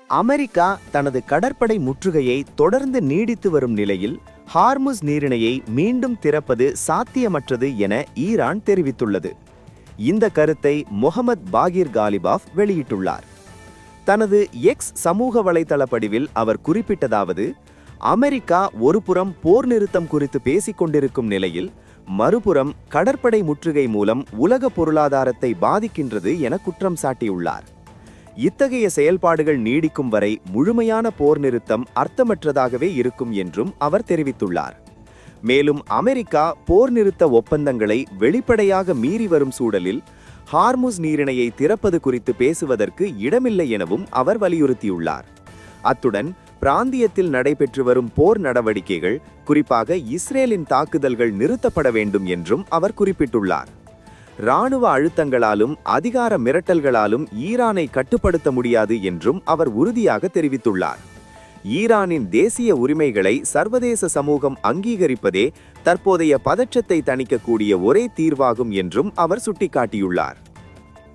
America தனது கடற்படை முற்றுகையை தொடர்ந்து நீடித்து வரும் நிலையில் ஹார்முஸ் நீரிணையை மீண்டும் திறப்பது சாத்தியமற்றது என ஈரான் தெரிவித்துள்ளது. இந்த கருத்தை முகமது பாகிர் காலிபாஃப் வெளியிட்டுள்ளார். தனது எக்ஸ் சமூக வலைதள பதிவில் அவர் குறிப்பிட்டதாவது, அமெரிக்கா ஒருபுறம் போர் நிறுத்தம் குறித்து பேசிக் கொண்டிருக்கும் நிலையில் மறுபுறம் கடற்படை முற்றுகை மூலம் உலக பொருளாதாரத்தை பாதிக்கின்றது என குற்றம் சாட்டியுள்ளார். இத்தகைய செயல்பாடுகள் நீடிக்கும் வரை முழுமையான போர் நிறுத்தம் அர்த்தமற்றதாகவே இருக்கும் என்றும் அவர் தெரிவித்துள்ளார். மேலும் அமெரிக்கா போர் நிறுத்த ஒப்பந்தங்களை வெளிப்படையாக மீறி வரும் சூழலில் ஹார்முஸ் நீரிணையை திறப்பது குறித்து பேசுவதற்கு இடமில்லை எனவும் அவர் வலியுறுத்தியுள்ளார். அத்துடன் பிராந்தியத்தில் நடைபெற்று வரும் போர் நடவடிக்கைகள், குறிப்பாக இஸ்ரேலின் தாக்குதல்கள் நிறுத்தப்பட வேண்டும் என்றும் அவர் குறிப்பிட்டுள்ளார். இராணுவ அழுத்தங்களாலும் அதிகார மிரட்டல்களாலும் ஈரானை கட்டுப்படுத்த முடியாது என்றும் அவர் உறுதியாக தெரிவித்துள்ளார். ஈரானின் தேசிய உரிமைகளை சர்வதேச சமூகம் அங்கீகரிப்பதே தற்போதைய பதற்றத்தை தணிக்கக்கூடிய ஒரே தீர்வாகும் என்றும் அவர் சுட்டிக்காட்டியுள்ளார்.